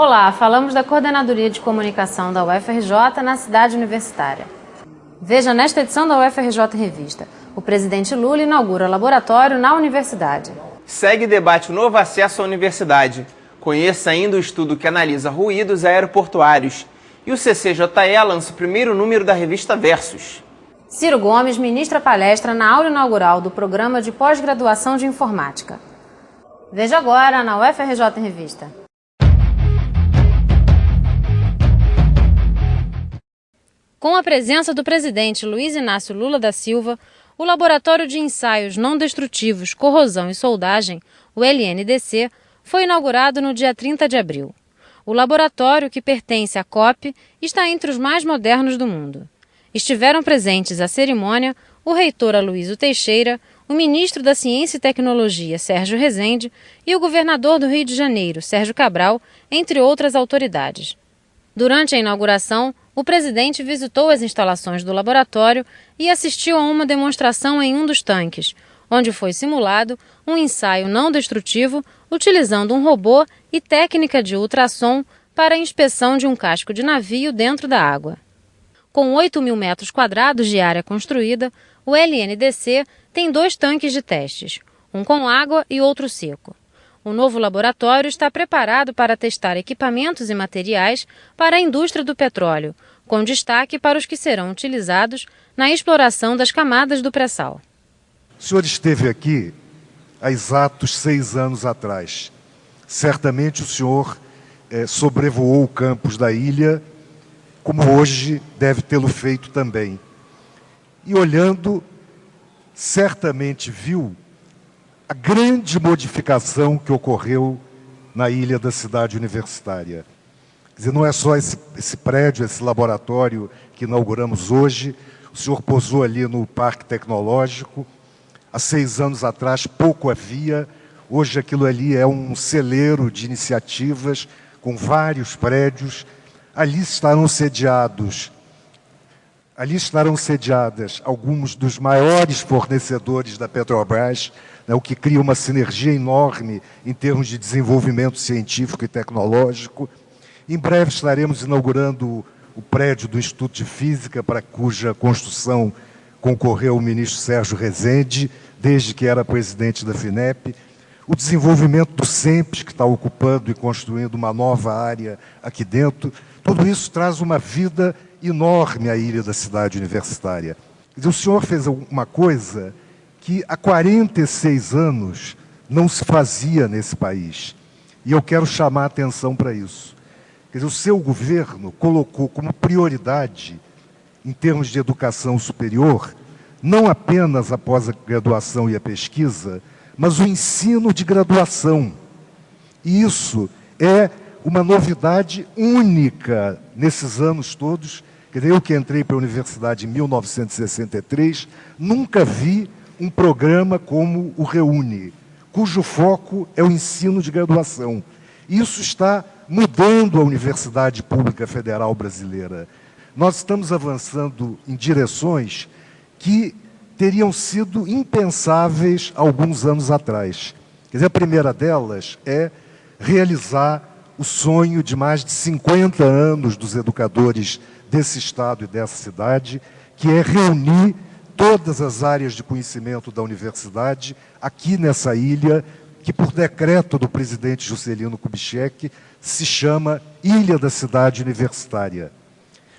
Olá, falamos da Coordenadoria de Comunicação da UFRJ na cidade universitária. Veja nesta edição da UFRJ Revista. O presidente Lula inaugura laboratório na universidade. Segue debate o novo acesso à universidade. Conheça ainda o estudo que analisa ruídos aeroportuários. E o CCJE lança o primeiro número da revista Versus. Ciro Gomes ministra palestra na aula inaugural do programa de pós-graduação de informática. Veja agora na UFRJ Revista. Com a presença do presidente Luiz Inácio Lula da Silva, o Laboratório de Ensaios Não Destrutivos, Corrosão e Soldagem, o LNDC, foi inaugurado no dia 30 de abril. O laboratório, que pertence à COP, está entre os mais modernos do mundo. Estiveram presentes à cerimônia o reitor Aloysio Teixeira, o ministro da Ciência e Tecnologia, Sérgio Rezende, e o governador do Rio de Janeiro, Sérgio Cabral, entre outras autoridades. Durante a inauguração, o presidente visitou as instalações do laboratório e assistiu a uma demonstração em um dos tanques, onde foi simulado um ensaio não destrutivo utilizando um robô e técnica de ultrassom para a inspeção de um casco de navio dentro da água. Com 8.000 metros quadrados de área construída, o LNDC tem 2 tanques de testes, um com água e outro seco. O novo laboratório está preparado para testar equipamentos e materiais para a indústria do petróleo, com destaque para os que serão utilizados na exploração das camadas do pré-sal. O senhor esteve aqui há exatos 6 anos atrás. Certamente o senhor sobrevoou o campus da ilha, como hoje deve tê-lo feito também. E olhando, certamente viu a grande modificação que ocorreu na ilha da cidade universitária. Quer dizer, não é só esse prédio, esse laboratório que inauguramos hoje. O senhor posou ali no Parque Tecnológico. Há 6 anos atrás pouco havia. Hoje aquilo ali é um celeiro de iniciativas com vários prédios. Ali estarão sediadas alguns dos maiores fornecedores da Petrobras, o que cria uma sinergia enorme em termos de desenvolvimento científico e tecnológico. Em breve estaremos inaugurando o prédio do Instituto de Física, para cuja construção concorreu o ministro Sérgio Rezende, desde que era presidente da FINEP. O desenvolvimento do SEMPES, que está ocupando e construindo uma nova área aqui dentro. Tudo isso traz uma vida enorme à ilha da cidade universitária. O senhor fez uma coisa que há 46 anos não se fazia nesse país. E eu quero chamar a atenção para isso. Quer dizer, o seu governo colocou como prioridade, em termos de educação superior, não apenas a pós-graduação e a pesquisa, mas o ensino de graduação. E isso é uma novidade única nesses anos todos. Quer dizer, eu que entrei para a universidade em 1963, nunca vi um programa como o Reúne, cujo foco é o ensino de graduação. Isso está mudando a Universidade Pública Federal Brasileira. Nós estamos avançando em direções que teriam sido impensáveis alguns anos atrás. Quer dizer, a primeira delas é realizar o sonho de mais de 50 anos dos educadores desse estado e dessa cidade, que é reunir todas as áreas de conhecimento da universidade aqui nessa ilha, que por decreto do presidente Juscelino Kubitschek se chama Ilha da Cidade Universitária.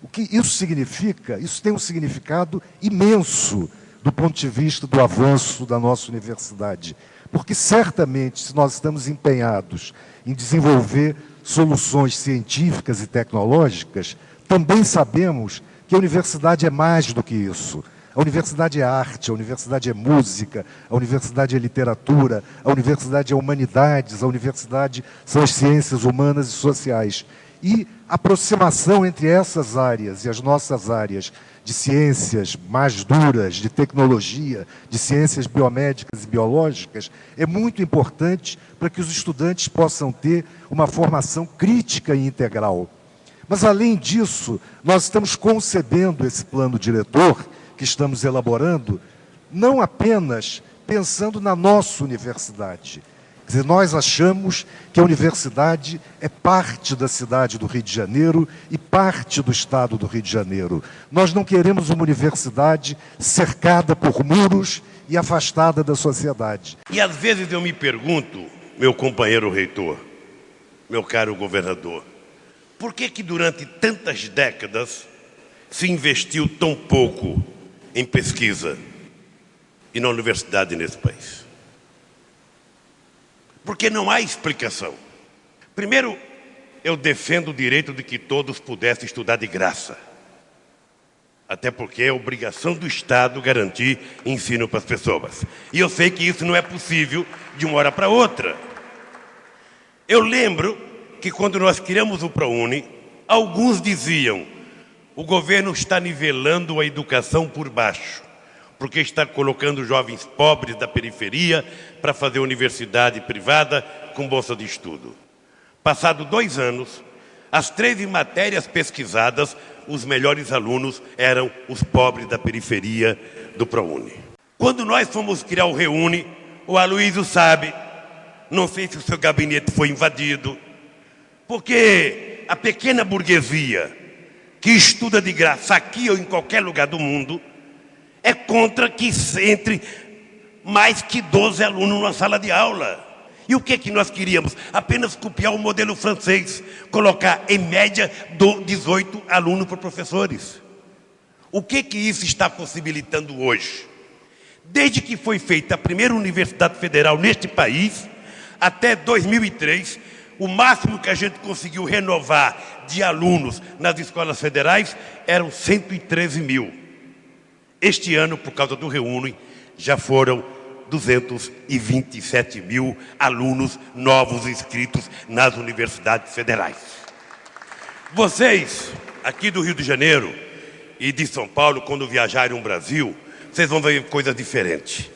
O que isso significa? Isso tem um significado imenso do ponto de vista do avanço da nossa universidade. Porque certamente, se nós estamos empenhados em desenvolver soluções científicas e tecnológicas, também sabemos que a universidade é mais do que isso. A universidade é arte, a universidade é música, a universidade é literatura, a universidade é humanidades, a universidade são as ciências humanas e sociais. E a aproximação entre essas áreas e as nossas áreas de ciências mais duras, de tecnologia, de ciências biomédicas e biológicas, é muito importante para que os estudantes possam ter uma formação crítica e integral. Mas, além disso, nós estamos concebendo esse plano diretor que estamos elaborando, não apenas pensando na nossa universidade. Quer dizer, nós achamos que a universidade é parte da cidade do Rio de Janeiro e parte do estado do Rio de Janeiro. Nós não queremos uma universidade cercada por muros e afastada da sociedade. E às vezes eu me pergunto, meu companheiro reitor, meu caro governador, por que durante tantas décadas se investiu tão pouco em pesquisa e na universidade nesse país? Porque não há explicação. Primeiro, eu defendo o direito de que todos pudessem estudar de graça. Até porque é obrigação do Estado garantir ensino para as pessoas. E eu sei que isso não é possível de uma hora para outra. Eu lembro que quando nós criamos o ProUni, alguns diziam: o governo está nivelando a educação por baixo, porque está colocando jovens pobres da periferia para fazer universidade privada com bolsa de estudo. Passado 2 anos, as 13 matérias pesquisadas, os melhores alunos eram os pobres da periferia do ProUni. Quando nós fomos criar o Reúne, o Aloysio sabe, não sei se o seu gabinete foi invadido, porque a pequena burguesia que estuda de graça aqui ou em qualquer lugar do mundo é contra que entre mais que 12 alunos numa sala de aula. E o que nós queríamos? Apenas copiar o modelo francês, colocar em média 18 alunos por professores. O que isso está possibilitando hoje? Desde que foi feita a primeira universidade federal neste país, até 2003, o máximo que a gente conseguiu renovar de alunos nas escolas federais eram 113 mil. Este ano, por causa do Reúne, já foram 227 mil alunos novos inscritos nas universidades federais. Vocês, aqui do Rio de Janeiro e de São Paulo, quando viajarem no Brasil, vocês vão ver coisas diferentes.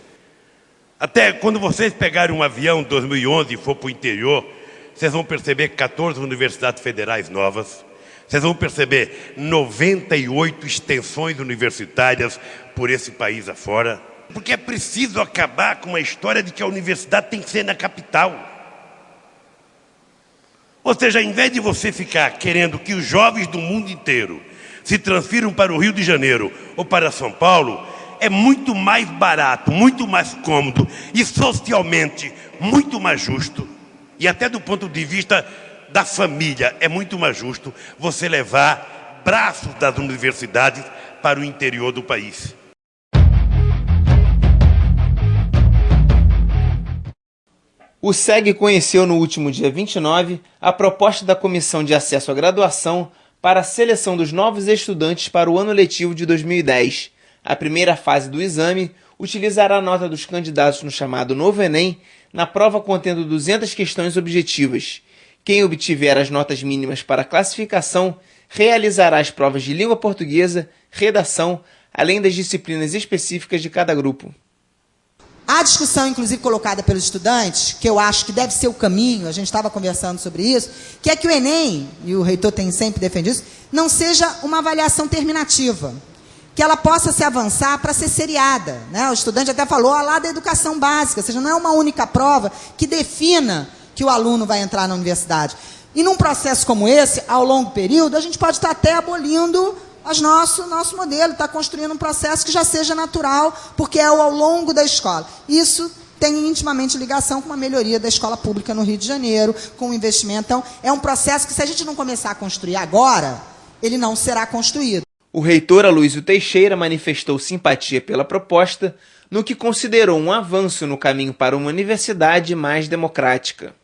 Até quando vocês pegarem um avião em 2011 e for para o interior, vocês vão perceber 14 universidades federais novas. Vocês vão perceber 98 extensões universitárias por esse país afora. Porque é preciso acabar com a história de que a universidade tem que ser na capital. Ou seja, ao invés de você ficar querendo que os jovens do mundo inteiro se transfiram para o Rio de Janeiro ou para São Paulo, é muito mais barato, muito mais cômodo e socialmente muito mais justo, e até do ponto de vista da família é muito mais justo você levar braços das universidades para o interior do país. O SEG conheceu no último dia 29 a proposta da Comissão de Acesso à Graduação para a seleção dos novos estudantes para o ano letivo de 2010. A primeira fase do exame utilizará a nota dos candidatos no chamado Novo Enem, na prova contendo 200 questões objetivas. Quem obtiver as notas mínimas para a classificação realizará as provas de língua portuguesa, redação, além das disciplinas específicas de cada grupo. A discussão, inclusive, colocada pelos estudantes, que eu acho que deve ser o caminho, a gente estava conversando sobre isso, que é que o Enem, e o reitor tem sempre defendido isso, não seja uma avaliação terminativa, que ela possa se avançar para ser seriada, né? O estudante até falou lá da educação básica, ou seja, não é uma única prova que defina que o aluno vai entrar na universidade. E num processo como esse, ao longo período, a gente pode estar até abolindo nosso modelo, está construindo um processo que já seja natural, porque é ao longo da escola. Isso tem intimamente ligação com uma melhoria da escola pública no Rio de Janeiro, com o investimento. Então, é um processo que, se a gente não começar a construir agora, ele não será construído. O reitor Aloysio Teixeira manifestou simpatia pela proposta, no que considerou um avanço no caminho para uma universidade mais democrática.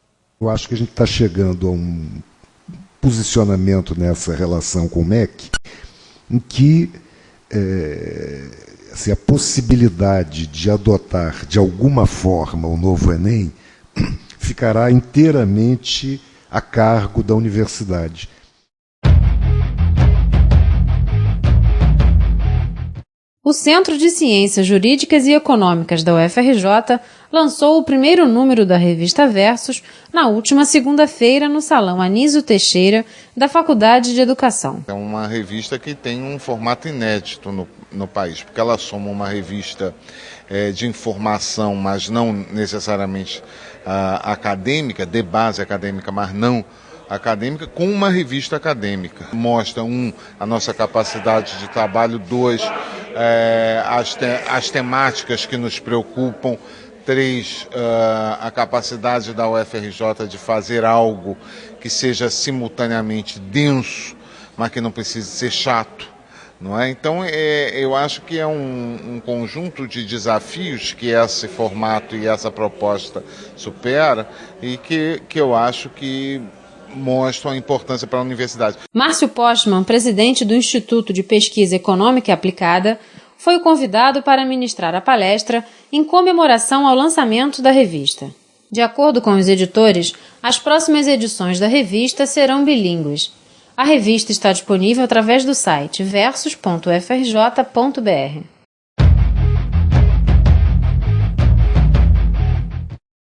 Eu acho que a gente está chegando a um posicionamento nessa relação com o MEC, em que assim, a possibilidade de adotar de alguma forma o novo Enem ficará inteiramente a cargo da universidade. O Centro de Ciências Jurídicas e Econômicas da UFRJ lançou o primeiro número da revista Versus na última segunda-feira no Salão Anísio Teixeira, da Faculdade de Educação. É uma revista que tem um formato inédito no país, porque ela soma uma revista de informação, mas não necessariamente acadêmica, de base acadêmica, mas não acadêmica, com uma revista acadêmica. Mostra, a nossa capacidade de trabalho, 2, as temáticas que nos preocupam, 3, a capacidade da UFRJ de fazer algo que seja simultaneamente denso, mas que não precise ser chato. Não é? Então, eu acho que é um conjunto de desafios que esse formato e essa proposta supera e que eu acho que mostram a importância para a universidade. Márcio Postman, presidente do Instituto de Pesquisa Econômica e Aplicada, foi o convidado para ministrar a palestra em comemoração ao lançamento da revista. De acordo com os editores, as próximas edições da revista serão bilíngues. A revista está disponível através do site versus.ufrj.br.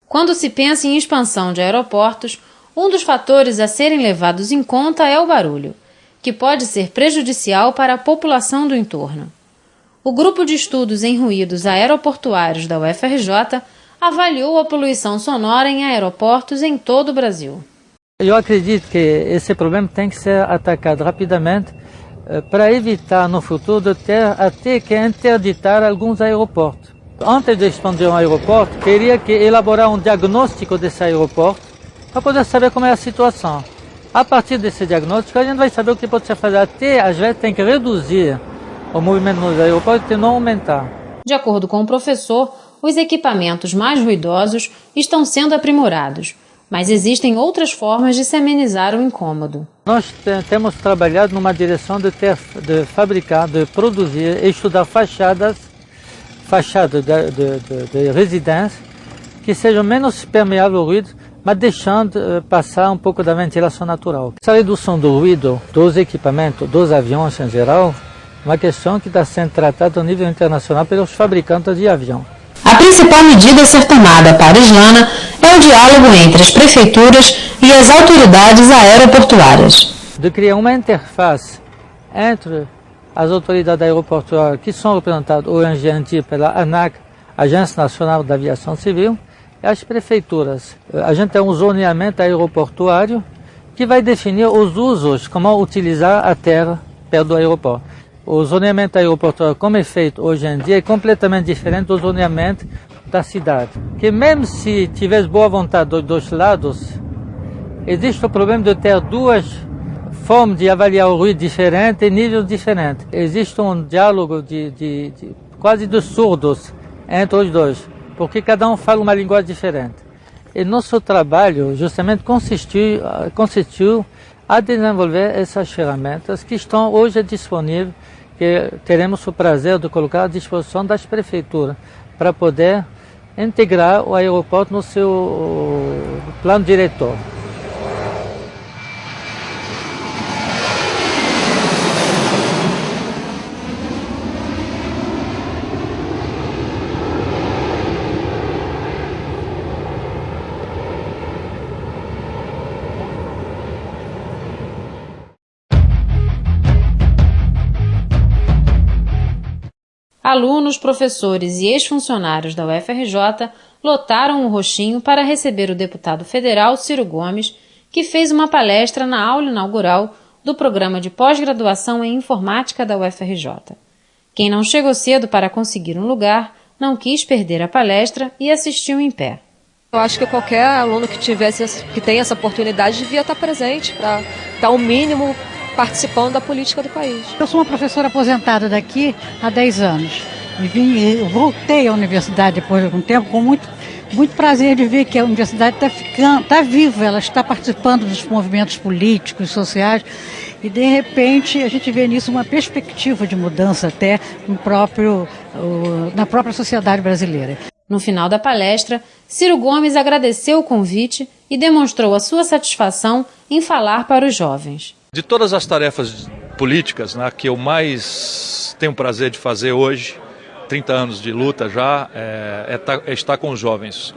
Quando se pensa em expansão de aeroportos, um dos fatores a serem levados em conta é o barulho, que pode ser prejudicial para a população do entorno. O Grupo de Estudos em Ruídos Aeroportuários da UFRJ avaliou a poluição sonora em aeroportos em todo o Brasil. Eu acredito que esse problema tem que ser atacado rapidamente para evitar no futuro de ter até que interditar alguns aeroportos. Antes de expandir um aeroporto, teria que elaborar um diagnóstico desse aeroporto para poder saber como é a situação. A partir desse diagnóstico, a gente vai saber o que pode ser feito. Até, às vezes, tem que reduzir o movimento nos aeroportos e não aumentar. De acordo com o professor, os equipamentos mais ruidosos estão sendo aprimorados, mas existem outras formas de se amenizar o incômodo. Nós temos trabalhado numa direção de fabricar, de produzir e estudar fachadas de residência que sejam menos permeáveis ao ruído, mas deixando passar um pouco da ventilação natural. Essa redução do ruído dos equipamentos, dos aviões em geral, é uma questão que está sendo tratada a nível internacional pelos fabricantes de avião. A principal medida a ser tomada para Islana é o diálogo entre as prefeituras e as autoridades aeroportuárias. De criar uma interface entre as autoridades aeroportuárias, que são representadas hoje em dia pela ANAC, Agência Nacional da Aviação Civil, e as prefeituras. A gente tem um zoneamento aeroportuário que vai definir os usos, como utilizar a terra perto do aeroporto. O zoneamento aeroportuário, como é feito hoje em dia, é completamente diferente do zoneamento da cidade. Que mesmo se tivesse boa vontade dos dois lados, existe o problema de ter duas formas de avaliar o ruído diferente e níveis diferentes. Existe um diálogo quase de surdos entre os dois, porque cada um fala uma linguagem diferente. E nosso trabalho justamente consistiu a desenvolver essas ferramentas que estão hoje disponíveis, que teremos o prazer de colocar à disposição das prefeituras para poder integrar o aeroporto no seu plano diretor. Alunos, professores e ex-funcionários da UFRJ lotaram o Roxinho para receber o deputado federal Ciro Gomes, que fez uma palestra na aula inaugural do programa de pós-graduação em informática da UFRJ. Quem não chegou cedo para conseguir um lugar, não quis perder a palestra e assistiu em pé. Eu acho que qualquer aluno que tem essa oportunidade devia estar presente para dar o mínimo participando da política do país. Eu sou uma professora aposentada daqui há 10 anos. Voltei à universidade depois de algum tempo com muito prazer de ver que a universidade está viva, ela está participando dos movimentos políticos, sociais, e de repente a gente vê nisso uma perspectiva de mudança até na própria sociedade brasileira. No final da palestra, Ciro Gomes agradeceu o convite e demonstrou a sua satisfação em falar para os jovens. De todas as tarefas políticas, né, que eu mais tenho prazer de fazer hoje, 30 anos de luta já, é estar com os jovens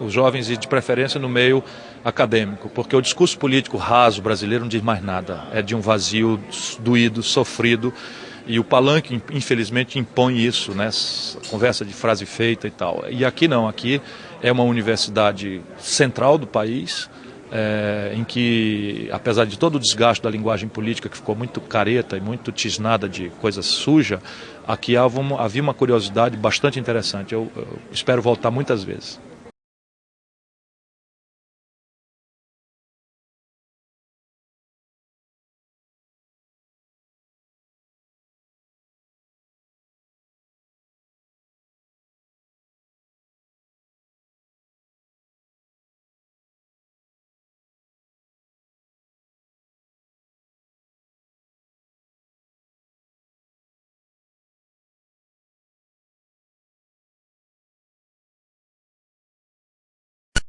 e de preferência no meio acadêmico, porque o discurso político raso brasileiro não diz mais nada, é de um vazio doído, sofrido, E o palanque, infelizmente, impõe isso, né? Conversa de frase feita e tal. E aqui não, aqui é uma universidade central do país, em que, apesar de todo o desgaste da linguagem política, que ficou muito careta e muito tisnada de coisa suja, aqui havia uma curiosidade bastante interessante. Eu espero voltar muitas vezes.